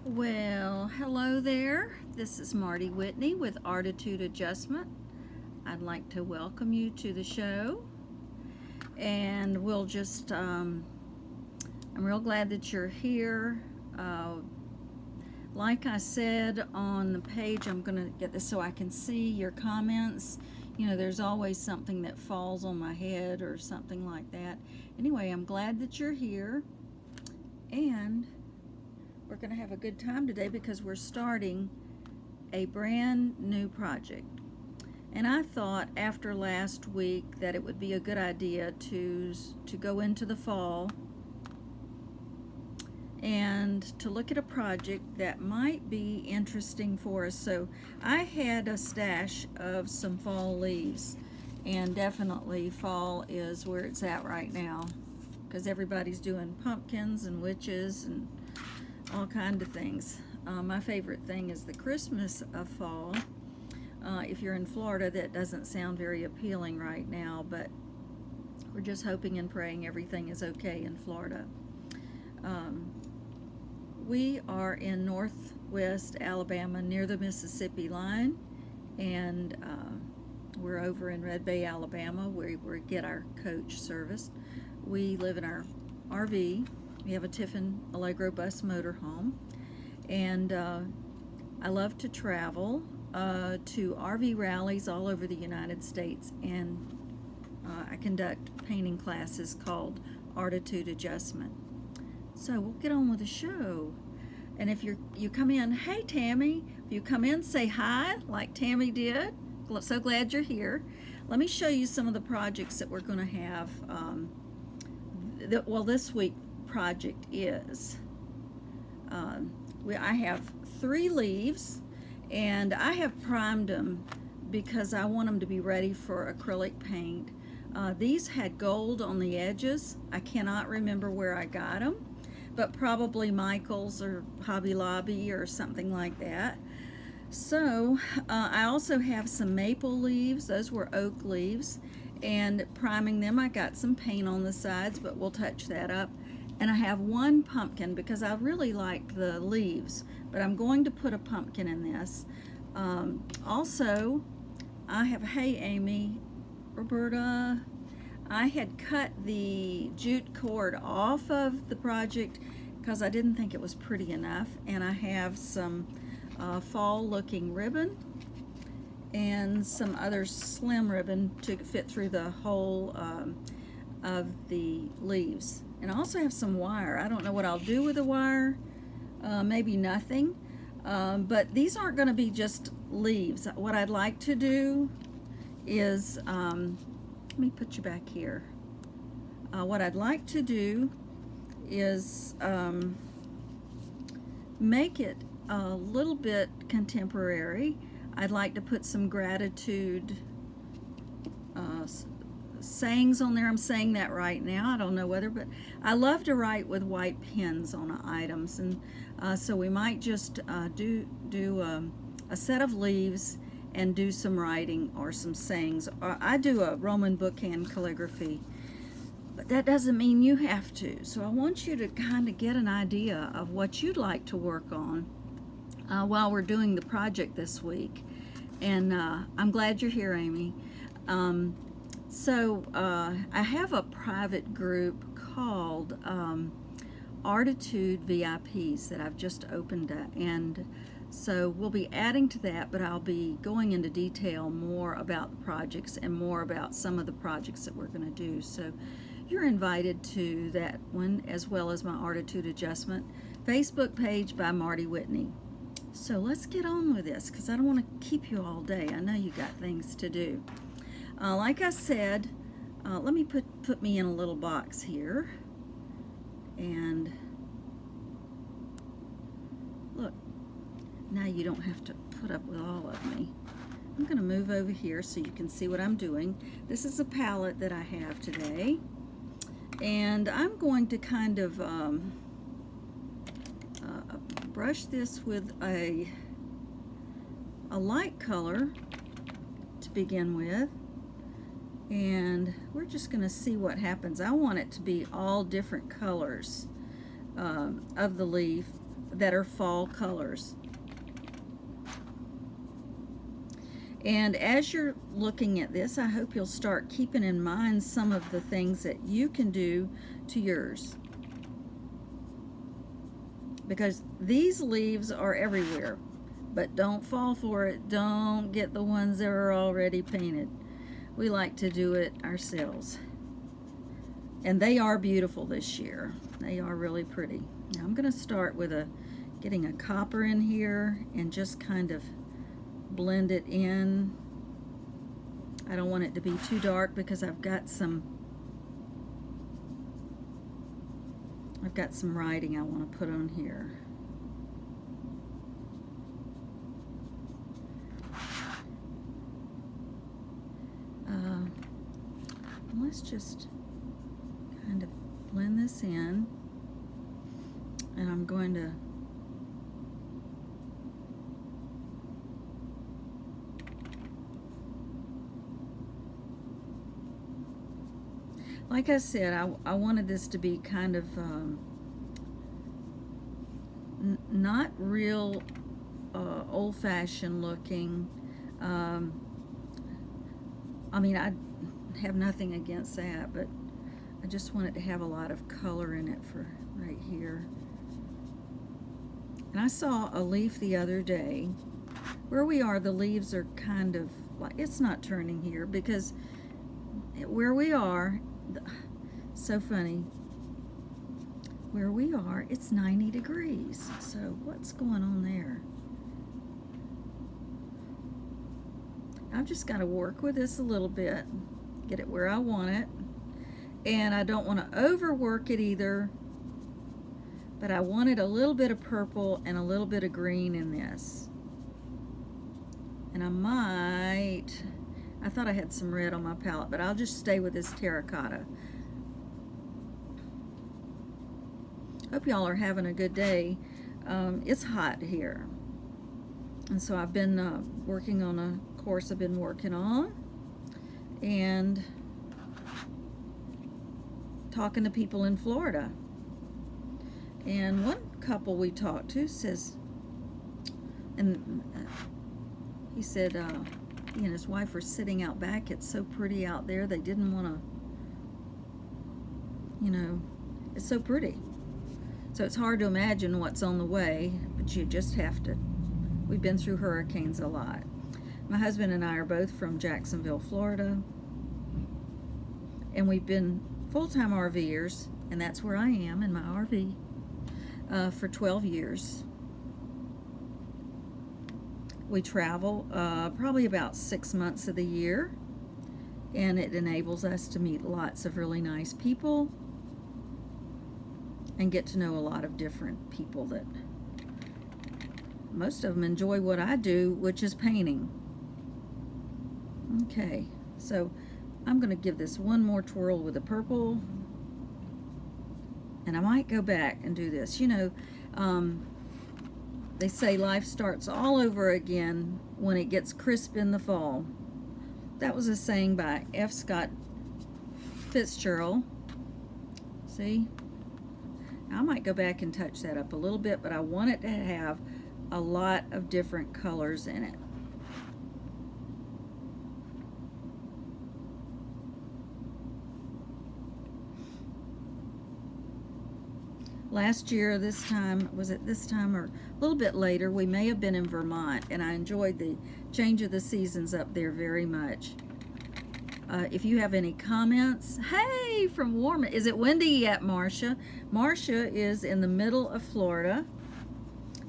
Well, hello there. This is Marty Whitney with ARTitude Adjustment. I'd like to welcome you to the show. And I'm real glad that you're here. Like I said on the page, I'm going to get this so I can see your comments. You know, there's always something that falls on my head or something like that. Anyway, I'm glad that you're here. And we're going to have a good time today because we're starting a brand new project. And I thought after last week that it would be a good idea to go into the fall and to look at a project that might be interesting for us. So I had a stash of some fall leaves, and definitely fall is where it's at right now because everybody's doing pumpkins and witches and all kinds of things. My favorite thing is the Christmas of fall. If you're in Florida, that doesn't sound very appealing right now, but we're just hoping and praying everything is okay in Florida. We are in northwest Alabama near the Mississippi line, and we're over in Red Bay, Alabama, where we get our coach service. We live in our RV. We have a Tiffin Allegro bus motorhome, and I love to travel to RV rallies all over the United States, and I conduct painting classes called ARTitude Adjustment. So we'll get on with the show. And if you come in, hey Tammy, if you come in, say hi like Tammy did. So glad you're here. Let me show you some of the projects that we're going to have. This week project is I have 3 leaves, and I have primed them because I want them to be ready for acrylic paint. These had gold on the edges. I cannot remember where I got them, but probably Michael's or Hobby Lobby or something like that. So I also have some maple leaves. Those were oak leaves, and priming them I got some paint on the sides, but we'll touch that up. And I have 1 pumpkin because I really like the leaves, but I'm going to put a pumpkin in this. Also, I have, hey Amy, Roberta, I had cut the jute cord off of the project because I didn't think it was pretty enough, and I have some fall looking ribbon and some other slim ribbon to fit through the hole of the leaves. And I also have some wire. I don't know what I'll do with the wire, maybe nothing, but these aren't going to be just leaves. What I'd like to do is, let me put you back here. What I'd like to do is make it a little bit contemporary. I'd like to put some gratitude sayings on there. I'm saying that right now. I don't know whether, but I love to write with white pens on items, and so we might just do a set of leaves and do some writing or some sayings. I do a Roman bookhand calligraphy, but that doesn't mean you have to. So I want you to kind of get an idea of what you'd like to work on while we're doing the project this week. And I'm glad you're here, Amy. I have a private group called ARTitude VIPs that I've just opened up, and so we'll be adding to that, but I'll be going into detail more about the projects and more about some of the projects that we're going to do. So you're invited to that one, as well as my ARTitude Adjustment Facebook page by Marty Whitney. So let's get on with this because I don't want to keep you all day. I know you got things to do. Like I said, let me put me in a little box here, and look, now you don't have to put up with all of me. I'm going to move over here so you can see what I'm doing. This is a palette that I have today, and I'm going to kind of brush this with a light color to begin with, and we're just going to see what happens. I want it to be all different colors of the leaf, that are fall colors. And as you're looking at this, I hope you'll start keeping in mind some of the things that you can do to yours. Because these leaves are everywhere, but don't fall for it. Don't get the ones that are already painted. We like to do it ourselves. And they are beautiful this year. They are really pretty. Now I'm going to start with getting a copper in here and just kind of blend it in. I don't want it to be too dark because I've got some writing I want to put on here. Let's just kind of blend this in, and I'm going to like I said, I wanted this to be kind of not real old-fashioned looking. I mean, I have nothing against that, but I just wanted to have a lot of color in it for right here. And I saw a leaf the other day. Where we are, the leaves are kind of like, it's not turning here because where we are, so funny, where we are, it's 90 degrees. So what's going on there? I've just got to work with this a little bit, get it where I want it. And I don't want to overwork it either, but I wanted a little bit of purple and a little bit of green in this. And I thought I had some red on my palette, but I'll just stay with this terracotta. Hope y'all are having a good day. It's hot here. And so I've been working on a course I've been working on and talking to people in Florida. And one couple we talked to says, and he said he and his wife were sitting out back. It's so pretty out there. They didn't want to, it's so pretty. So it's hard to imagine what's on the way, but you just have to. We've been through hurricanes a lot. My husband and I are both from Jacksonville, Florida, and we've been full-time RVers, and that's where I am in my RV for 12 years. We travel probably about 6 months of the year, and it enables us to meet lots of really nice people and get to know a lot of different people that most of them enjoy what I do, which is painting. Okay, so I'm going to give this one more twirl with the purple, and I might go back and do this. They say life starts all over again when it gets crisp in the fall. That was a saying by F. Scott Fitzgerald. See? I might go back and touch that up a little bit, but I want it to have a lot of different colors in it. Last year, this time, was it this time or a little bit later, we may have been in Vermont, and I enjoyed the change of the seasons up there very much. If you have any comments, hey, from Warm, is it windy yet, Marcia? Marcia is in the middle of Florida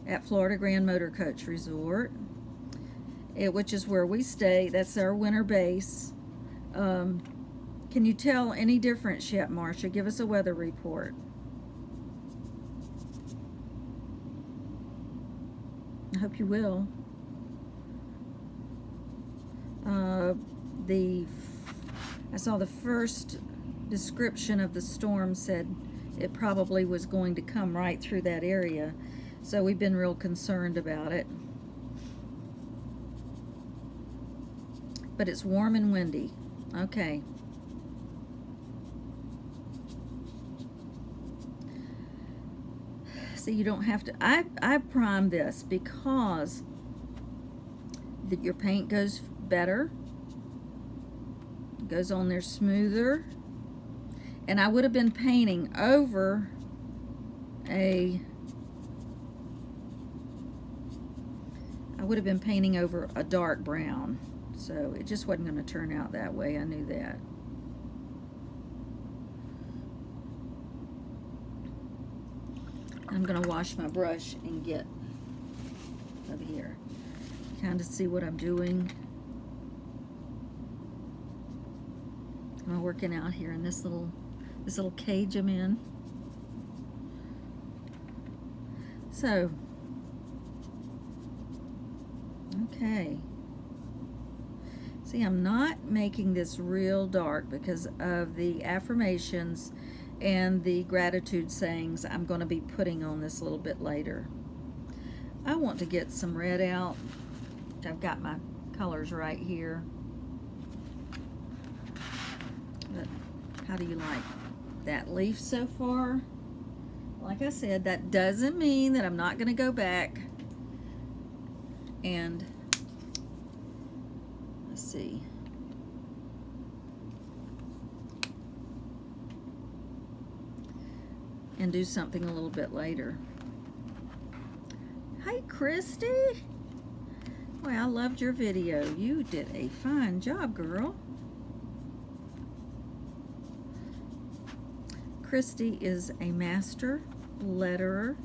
at Florida Grand Motor Coach Resort, which is where we stay. That's our winter base. Can you tell any difference yet, Marcia? Give us a weather report. I hope you will. I saw the first description of the storm said it probably was going to come right through that area, so we've been real concerned about it. But it's warm and windy. Okay. See, you don't have to, I prime this because your paint goes better, goes on there smoother, and I would have been painting over a dark brown, so it just wasn't going to turn out that way. I knew that. I'm going to wash my brush and get over here, kind of see what I'm doing. I'm working out here in this little cage I'm in. So, okay. See, I'm not making this real dark because of the affirmations and the gratitude sayings I'm going to be putting on this a little bit later. I want to get some red out. I've got my colors right here. But how do you like that leaf so far? Like I said, that doesn't mean that I'm not going to go back and let's see. And do something a little bit later. Hi, Christy. Boy, I loved your video. You did a fine job, girl. Christy is a master letterer,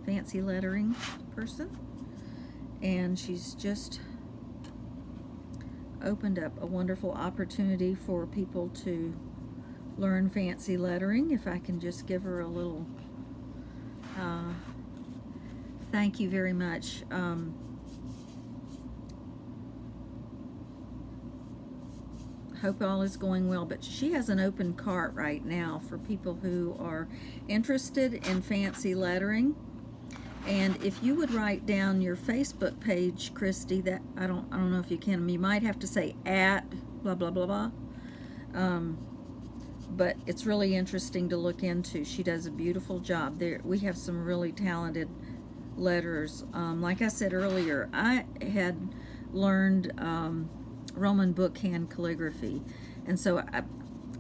fancy lettering person, and she's just opened up a wonderful opportunity for people to learn fancy lettering. If I can just give her a little thank you very much. Hope all is going well, but she has an open cart right now for people who are interested in fancy lettering. And if you would write down your Facebook page, Christy, that I don't know if you can. You might have to say at blah blah blah blah. But it's really interesting to look into. She does a beautiful job. There, we have some really talented letterers. Like I said earlier, I had learned Roman bookhand calligraphy, and so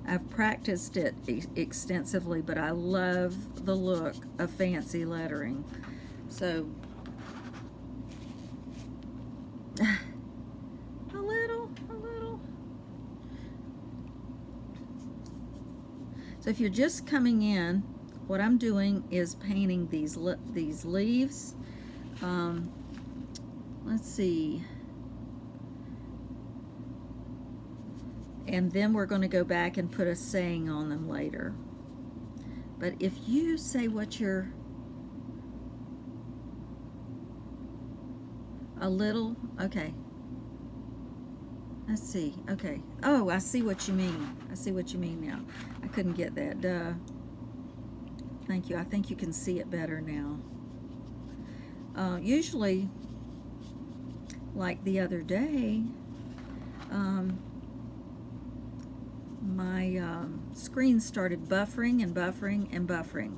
I've practiced it extensively. But I love the look of fancy lettering. So a little. So if you're just coming in, what I'm doing is painting these leaves. Let's see. And then we're going to go back and put a saying on them later. But if you say what you're a little, okay. Let's see. Okay. Oh, I see what you mean. I see what you mean now. I couldn't get that. Duh. Thank you. I think you can see it better now. Usually, like the other day, my screen started buffering and buffering and buffering.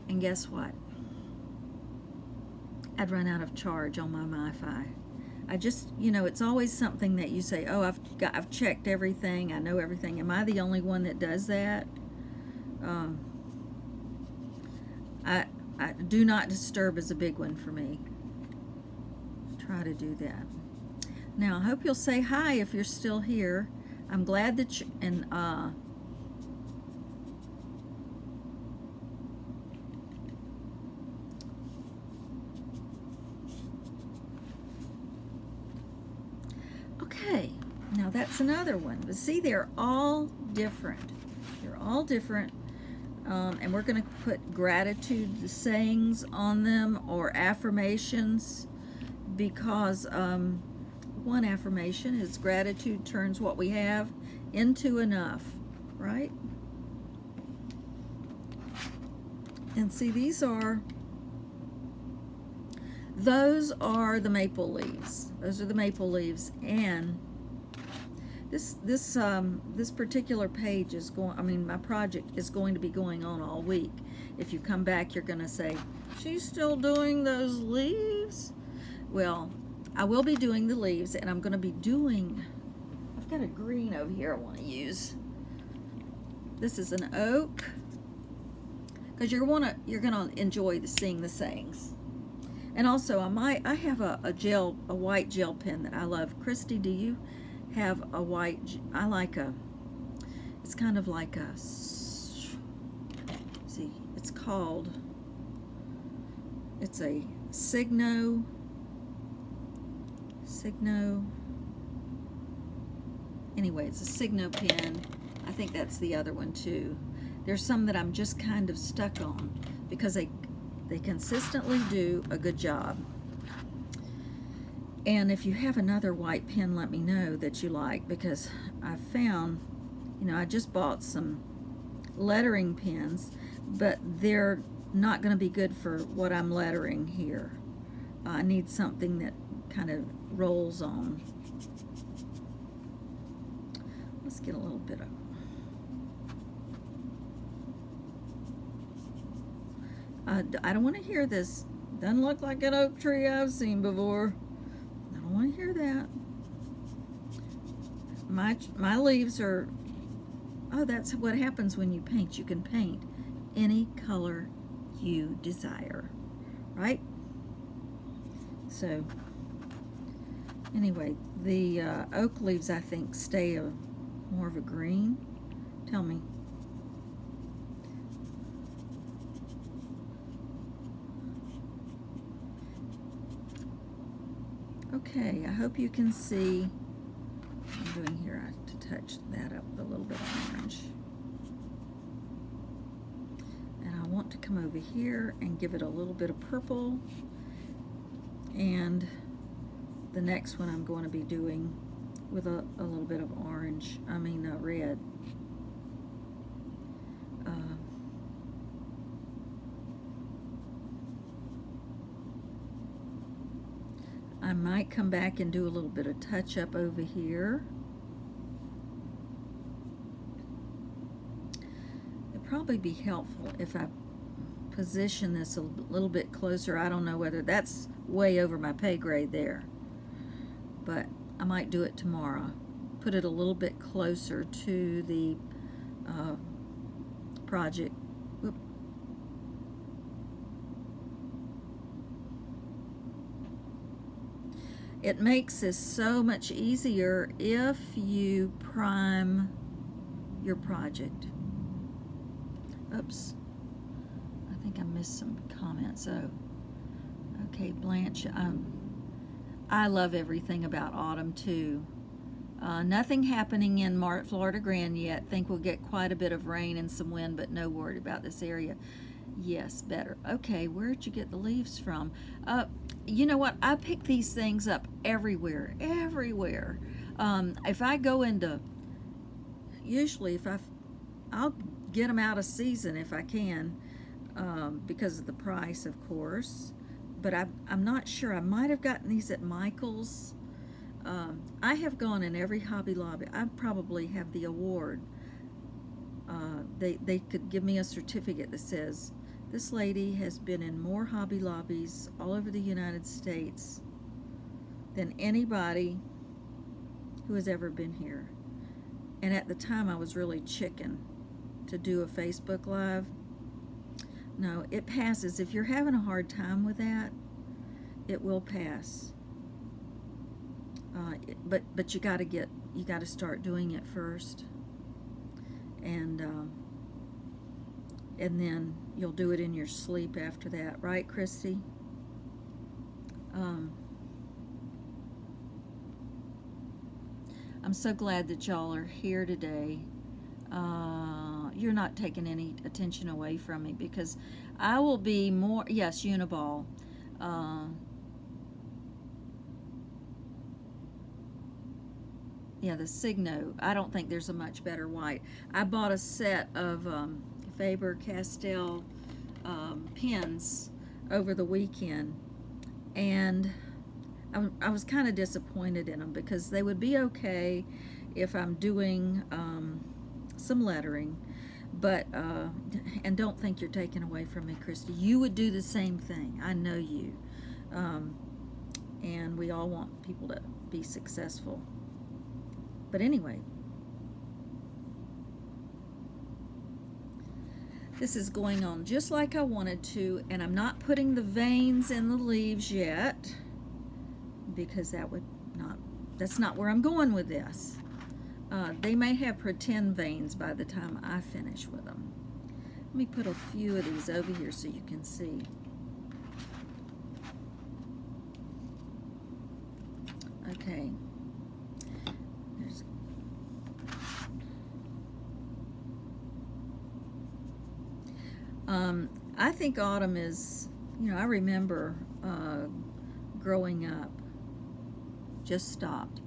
And guess what? I'd run out of charge on my MiFi. I just, it's always something that you say, oh, I've checked everything, I know everything. Am I the only one that does that? I do not disturb is a big one for me. Try to do that. Now, I hope you'll say hi if you're still here. I'm glad that you, and okay, now that's another one. But see, they're all different. They're all different. And we're going to put gratitude sayings on them or affirmations because one affirmation is gratitude turns what we have into enough, right? And see, those are the maple leaves. Those are the maple leaves, and this particular page is going, my project is going to be going on all week. if you come back, you're going to say, she's still doing those leaves? Well, I will be doing the leaves, and I'm going to be doing, I've got a green over here I want to use. This is an oak, because you're gonna enjoy seeing the sayings. And also, I have a white gel pen that I love. Christy, do you have a white? I like it's kind of like a, see, it's a Signo. Anyway, it's a Signo pen. I think that's the other one too. There's some that I'm just kind of stuck on because they consistently do a good job. And if you have another white pen, let me know that you like, because I found, I just bought some lettering pens, but they're not going to be good for what I'm lettering here. I need something that kind of rolls on. Let's get a little bit of, I don't want to hear this. Doesn't look like an oak tree I've seen before. I don't want to hear that. My leaves are, oh, that's what happens when you paint. You can paint any color you desire, right? So anyway, the oak leaves, I think, stay more of a green. Tell me. Okay, I hope you can see what I'm doing here. I have to touch that up with a little bit of orange. And I want to come over here and give it a little bit of purple. And the next one I'm going to be doing with a little bit of orange, red. I might come back and do a little bit of touch up over here. It'd probably be helpful if I position this a little bit closer. I don't know whether that's way over my pay grade there, but I might do it tomorrow. Put it a little bit closer to the project. Whoop. It makes this so much easier if you prime your project. Oops. I think I missed some comments. Oh, okay, Blanche. I love everything about autumn too. Nothing happening in Florida Grand yet. Think we'll get quite a bit of rain and some wind, but no worry about this area. Yes, better. Okay, where'd you get the leaves from? You know what? I pick these things up everywhere. If I go into, usually I'll get them out of season if I can, because of the price, of course. But I'm not sure. I might have gotten these at Michael's. I have gone in every Hobby Lobby. I probably have the award. They could give me a certificate that says, this lady has been in more Hobby Lobbies all over the United States than anybody who has ever been here. And at the time, I was really chicken to do a Facebook Live. No, it passes. If you're having a hard time with that, it will pass. But you got to start doing it first, and then you'll do it in your sleep after that, right, Christy? I'm so glad that y'all are here today. You're not taking any attention away from me, because I will be more, yes, Uniball. Yeah, the Signo. I don't think there's a much better white. I bought a set of Faber-Castell pens over the weekend, and I was kind of disappointed in them, because they would be okay if I'm doing some lettering, But, and don't think you're taking away from me, Christy. You would do the same thing. I know you. And we all want people to be successful. But anyway, this is going on just like I wanted to, and I'm not putting the veins in the leaves yet because that's not where I'm going with this. They may have pretend veins by the time I finish with them. Let me put a few of these over here so you can see. Okay. I think autumn is, I remember growing up. Just stopped.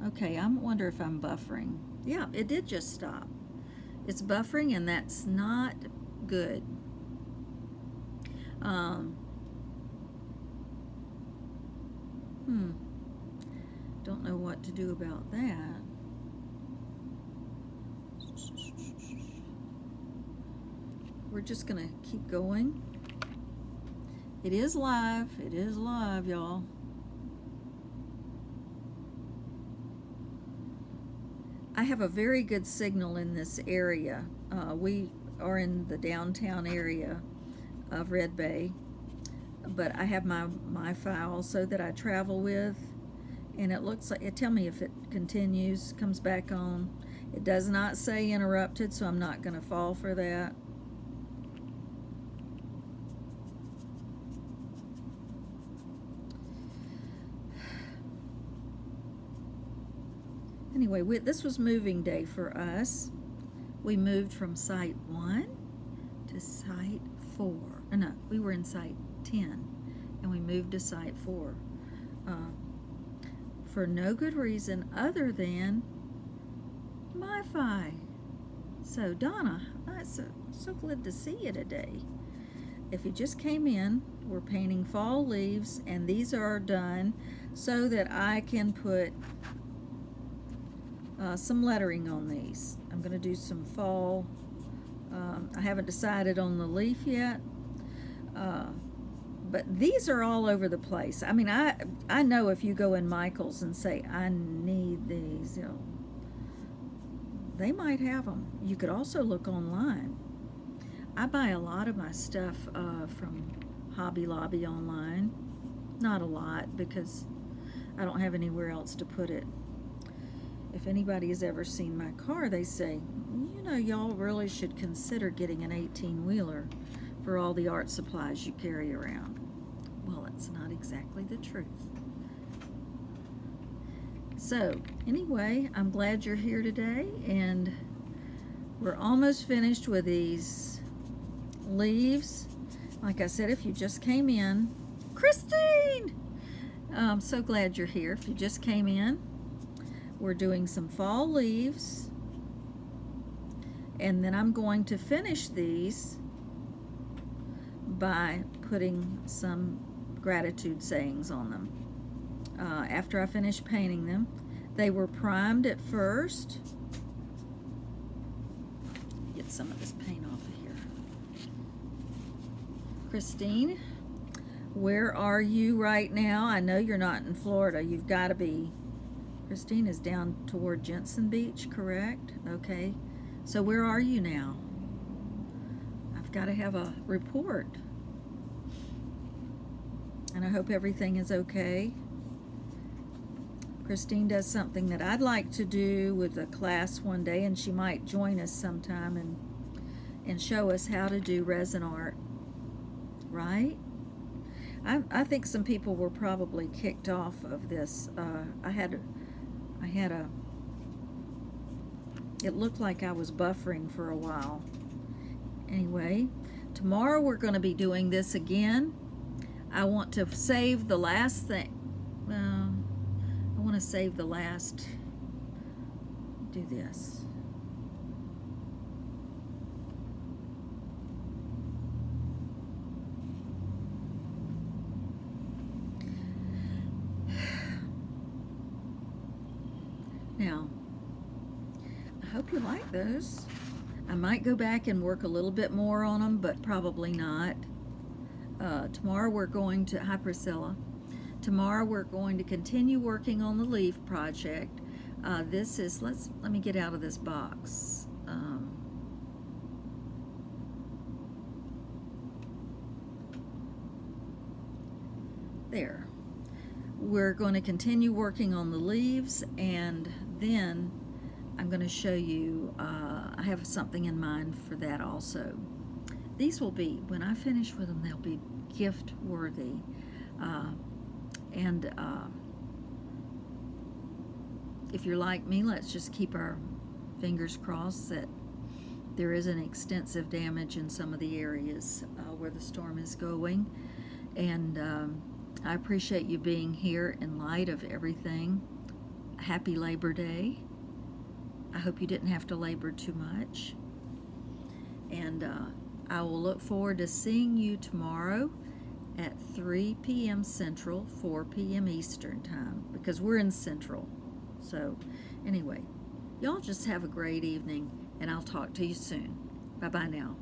Okay, I wonder if I'm buffering. Yeah, it did just stop. It's buffering, and that's not good. Don't know what to do about that. We're just gonna keep going. It is live, y'all. I have a very good signal in this area. We are in the downtown area of Red Bay, but I have my file so that I travel with, and it looks like, tell me if it continues, comes back on. It does not say interrupted, so I'm not gonna fall for that. Anyway, this was moving day for us. We moved from site 1 to site 4. No, we were in site 10, and we moved to site 4 for no good reason other than MiFi. So Donna, I'm so glad to see you today. If you just came in, we're painting fall leaves, and these are done so that I can put some lettering on these. I'm going to do some fall. I haven't decided on the leaf yet, but these are all over the place. I mean, I know if you go in Michael's and say, I need these, they might have them. You could also look online. I buy a lot of my stuff from Hobby Lobby online. Not a lot, because I don't have anywhere else to put it. If anybody has ever seen my car, they say, y'all really should consider getting an 18-wheeler for all the art supplies you carry around. Well, it's not exactly the truth. So, anyway, I'm glad you're here today, and we're almost finished with these leaves. Like I said, if you just came in, Christine! I'm so glad you're here. If you just came in, we're doing some fall leaves, and then I'm going to finish these by putting some gratitude sayings on them. After I finish painting them, they were primed at first. Get some of this paint off of here. Christine, where are you right now? I know you're not in Florida. You've got to be. Christine is down toward Jensen Beach, correct? Okay. So where are you now? I've got to have a report. And I hope everything is okay. Christine does something that I'd like to do with a class one day, and she might join us sometime and show us how to do resin art. Right? I think some people were probably kicked off of this. It looked like I was buffering for a while. Anyway, tomorrow we're going to be doing this again. I want to save the last thing. I want to save the last. Do this. Now, I hope you like those. I might go back and work a little bit more on them, but probably not. Tomorrow we're going to, hi Priscilla. Tomorrow we're going to continue working on the leaf project. This is, let me get out of this box. There. We're going to continue working on the leaves, and then I'm going to show you, I have something in mind for that also. These will be, when I finish with them, they'll be gift worthy. If you're like me, let's just keep our fingers crossed that there isn't extensive damage in some of the areas where the storm is going. And I appreciate you being here in light of everything. Happy Labor Day. I hope you didn't have to labor too much. And I will look forward to seeing you tomorrow at 3 p.m. Central, 4 p.m. Eastern Time, because we're in Central. So anyway, y'all just have a great evening, and I'll talk to you soon. Bye-bye now.